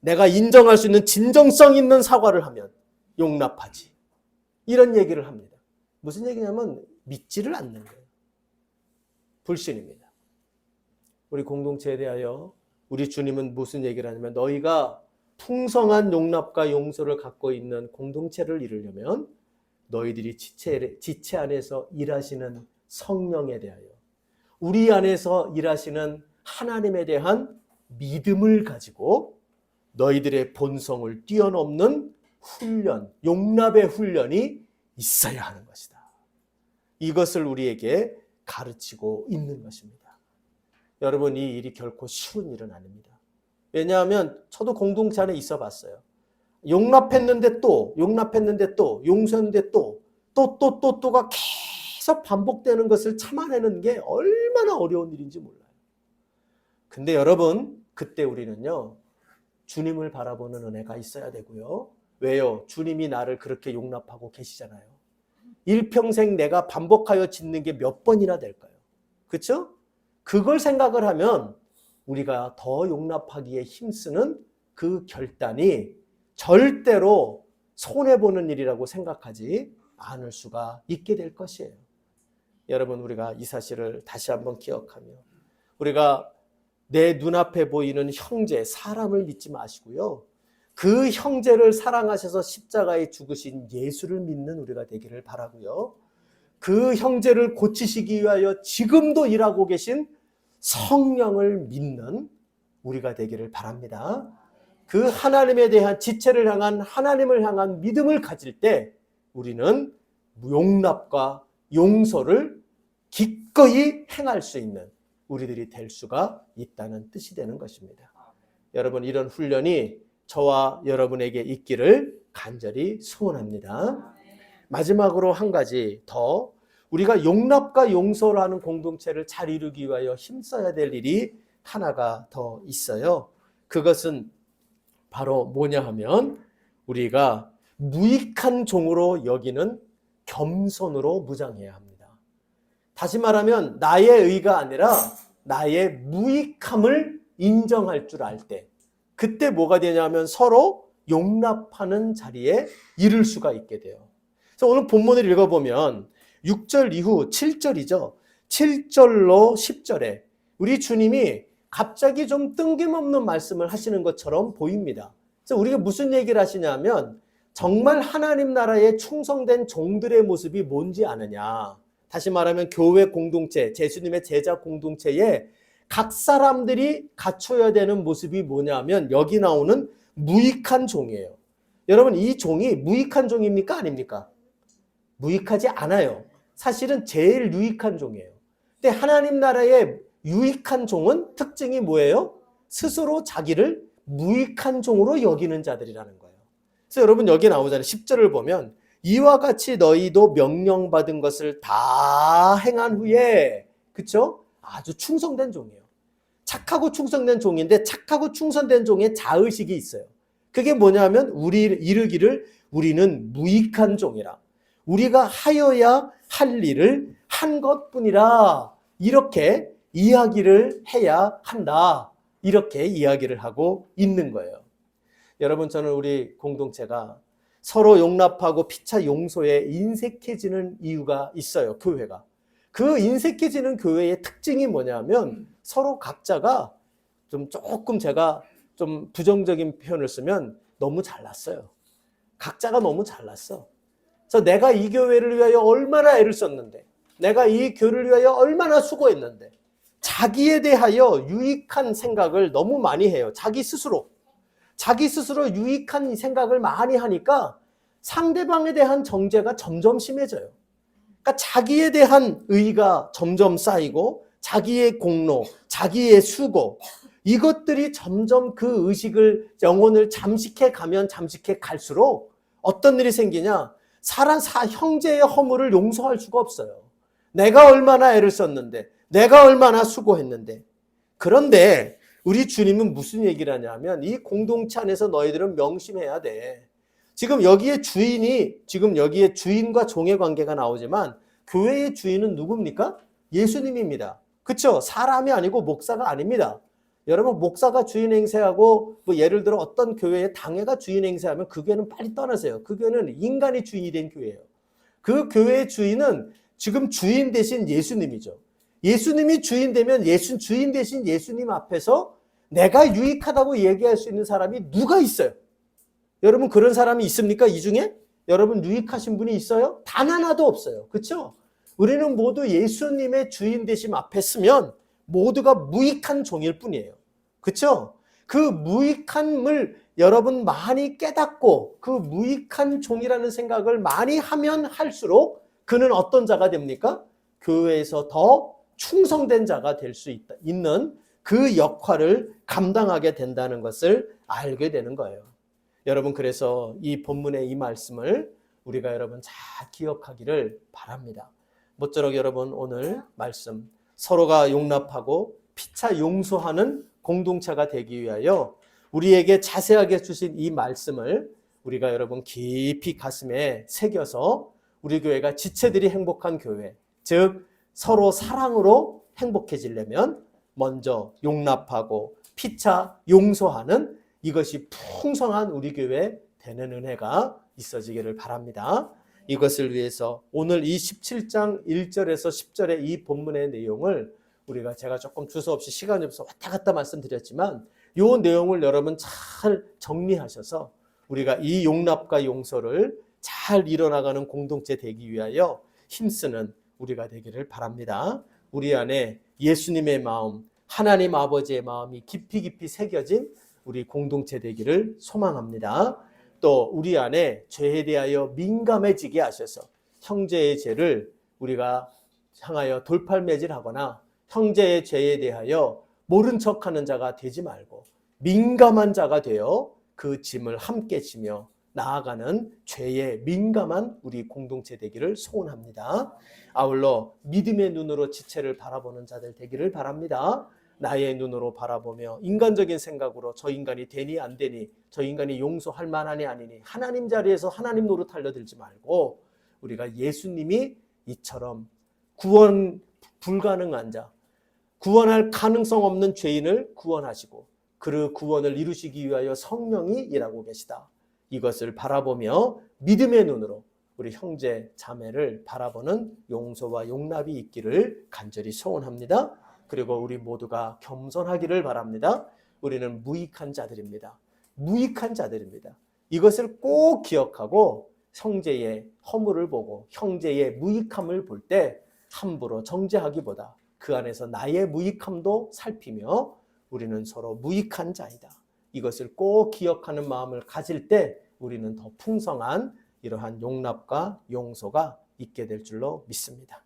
내가 인정할 수 있는 진정성 있는 사과를 하면 용납하지. 이런 얘기를 합니다. 무슨 얘기냐면 믿지를 않는 거예요. 불신입니다. 우리 공동체에 대하여 우리 주님은 무슨 얘기를 하냐면 너희가 풍성한 용납과 용서를 갖고 있는 공동체를 이루려면 너희들이 지체 안에서 일하시는 성령에 대하여 우리 안에서 일하시는 하나님에 대한 믿음을 가지고 너희들의 본성을 뛰어넘는 훈련, 용납의 훈련이 있어야 하는 것이다. 이것을 우리에게 가르치고 있는 것입니다. 여러분, 이 일이 결코 쉬운 일은 아닙니다. 왜냐하면 저도 공동체 안에 있어 봤어요. 용납했는데 또, 용납했는데 또, 용서했는데 또가 계속 반복되는 것을 참아내는 게 얼마나 어려운 일인지 몰라요. 근데 여러분, 그때 우리는요, 주님을 바라보는 은혜가 있어야 되고요. 왜요? 주님이 나를 그렇게 용납하고 계시잖아요. 일평생 내가 반복하여 짓는 게 몇 번이나 될까요? 그렇죠? 그걸 생각을 하면 우리가 더 용납하기에 힘쓰는 그 결단이 절대로 손해보는 일이라고 생각하지 않을 수가 있게 될 것이에요. 여러분, 우리가 이 사실을 다시 한번 기억하며 우리가 내 눈앞에 보이는 형제, 사람을 믿지 마시고요. 그 형제를 사랑하셔서 십자가에 죽으신 예수를 믿는 우리가 되기를 바라고요. 그 형제를 고치시기 위하여 지금도 일하고 계신 성령을 믿는 우리가 되기를 바랍니다. 그 하나님에 대한 지체를 향한 하나님을 향한 믿음을 가질 때 우리는 용납과 용서를 기꺼이 행할 수 있는 우리들이 될 수가 있다는 뜻이 되는 것입니다. 여러분, 이런 훈련이 저와 여러분에게 있기를 간절히 소원합니다. 마지막으로 한 가지 더, 우리가 용납과 용서라는 공동체를 잘 이루기 위하여 힘써야 될 일이 하나가 더 있어요. 그것은 바로 뭐냐 하면 우리가 무익한 종으로 여기는 겸손으로 무장해야 합니다. 다시 말하면 나의 의가 아니라 나의 무익함을 인정할 줄 알 때, 그때 뭐가 되냐면 서로 용납하는 자리에 이를 수가 있게 돼요. 그래서 오늘 본문을 읽어보면 6절 이후 7절이죠. 7절로 10절에 우리 주님이 갑자기 좀 뜬금없는 말씀을 하시는 것처럼 보입니다. 그래서 우리가 무슨 얘기를 하시냐면 정말 하나님 나라에 충성된 종들의 모습이 뭔지 아느냐. 다시 말하면 교회 공동체, 예수님의 제자 공동체에 각 사람들이 갖춰야 되는 모습이 뭐냐면 여기 나오는 무익한 종이에요. 여러분, 이 종이 무익한 종입니까? 아닙니까? 무익하지 않아요. 사실은 제일 유익한 종이에요. 근데 하나님 나라의 유익한 종은 특징이 뭐예요? 스스로 자기를 무익한 종으로 여기는 자들이라는 거예요. 그래서 여러분, 여기 나오잖아요. 10절을 보면 이와 같이 너희도 명령받은 것을 다 행한 후에, 그쵸? 아주 충성된 종이에요. 착하고 충성된 종인데 착하고 충성된 종에 자의식이 있어요. 그게 뭐냐면 우리 이르기를 우리는 무익한 종이라, 우리가 하여야 할 일을 한 것뿐이라, 이렇게 이야기를 해야 한다. 이렇게 이야기를 하고 있는 거예요. 여러분, 저는 우리 공동체가 서로 용납하고 피차 용서에 인색해지는 이유가 있어요. 교회가. 그 인색해지는 교회의 특징이 뭐냐면 서로 각자가 조금 제가 좀 부정적인 표현을 쓰면 너무 잘났어요. 각자가 너무 잘났어. 그래서 내가 이 교회를 위하여 얼마나 애를 썼는데, 내가 이 교회를 위하여 얼마나 수고했는데, 자기에 대하여 유익한 생각을 너무 많이 해요. 자기 스스로 유익한 생각을 많이 하니까 상대방에 대한 정죄가 점점 심해져요. 그러니까 자기에 대한 의의가 점점 쌓이고 자기의 공로, 자기의 수고, 이것들이 점점 그 의식을, 영혼을 잠식해 가면 잠식해 갈수록 어떤 일이 생기냐? 형제의 허물을 용서할 수가 없어요. 내가 얼마나 애를 썼는데, 내가 얼마나 수고했는데. 그런데 우리 주님은 무슨 얘기를 하냐면 이 공동체 안에서 너희들은 명심해야 돼. 지금 여기에 주인과 종의 관계가 나오지만 교회의 주인은 누굽니까? 예수님입니다. 그렇죠? 사람이 아니고 목사가 아닙니다. 여러분, 목사가 주인 행세하고 예를 들어 어떤 교회의 당회가 주인 행세하면 그 교회는 빨리 떠나세요. 그 교회는 인간이 주인이 된 교회예요. 그 교회의 주인은 지금 주인 대신 예수님이죠. 예수님이 주인 되면 주인 대신 예수님 앞에서 내가 유익하다고 얘기할 수 있는 사람이 누가 있어요? 여러분 그런 사람이 있습니까? 이 중에? 여러분 유익하신 분이 있어요? 단 하나도 없어요. 그렇죠? 우리는 모두 예수님의 주인 되심 앞에 서면 모두가 무익한 종일 뿐이에요. 그렇죠? 그 무익함을 여러분 많이 깨닫고 그 무익한 종이라는 생각을 많이 하면 할수록 그는 어떤 자가 됩니까? 교회에서 더 충성된 자가 될 수 있는 그 역할을 감당하게 된다는 것을 알게 되는 거예요. 여러분 그래서 이 본문의 이 말씀을 우리가 여러분 잘 기억하기를 바랍니다. 모쪼록 여러분 오늘 말씀 서로가 용납하고 피차 용서하는 공동체가 되기 위하여 우리에게 자세하게 주신 이 말씀을 우리가 여러분 깊이 가슴에 새겨서 우리 교회가 지체들이 행복한 교회, 즉 서로 사랑으로 행복해지려면 먼저 용납하고 피차 용서하는 이것이 풍성한 우리 교회 되는 은혜가 있어지기를 바랍니다. 이것을 위해서 오늘 이 17장 1절에서 10절의 이 본문의 내용을 우리가 제가 조금 주저없이 시간이 없어서 왔다 갔다 말씀드렸지만 이 내용을 여러분 잘 정리하셔서 우리가 이 용납과 용서를 잘 이뤄나가는 공동체 되기 위하여 힘쓰는 우리가 되기를 바랍니다. 우리 안에 예수님의 마음, 하나님 아버지의 마음이 깊이 깊이 새겨진 우리 공동체 되기를 소망합니다. 또 우리 안에 죄에 대하여 민감해지게 하셔서 형제의 죄를 우리가 향하여 돌팔매질하거나 형제의 죄에 대하여 모른 척하는 자가 되지 말고 민감한 자가 되어 그 짐을 함께 지며 나아가는 죄에 민감한 우리 공동체 되기를 소원합니다. 아울러 믿음의 눈으로 지체를 바라보는 자들 되기를 바랍니다. 나의 눈으로 바라보며 인간적인 생각으로 저 인간이 되니 안 되니 저 인간이 용서할 만하니 아니니 하나님 자리에서 하나님 노릇하려 들지 말고 우리가 예수님이 이처럼 구원 불가능한 자, 구원할 가능성 없는 죄인을 구원하시고 그 구원을 이루시기 위하여 성령이 일하고 계시다. 이것을 바라보며 믿음의 눈으로 우리 형제 자매를 바라보는 용서와 용납이 있기를 간절히 소원합니다. 그리고 우리 모두가 겸손하기를 바랍니다. 우리는 무익한 자들입니다. 무익한 자들입니다. 이것을 꼭 기억하고 형제의 허물을 보고 형제의 무익함을 볼 때 함부로 정죄하기보다 그 안에서 나의 무익함도 살피며 우리는 서로 무익한 자이다. 이것을 꼭 기억하는 마음을 가질 때 우리는 더 풍성한 이러한 용납과 용서가 있게 될 줄로 믿습니다.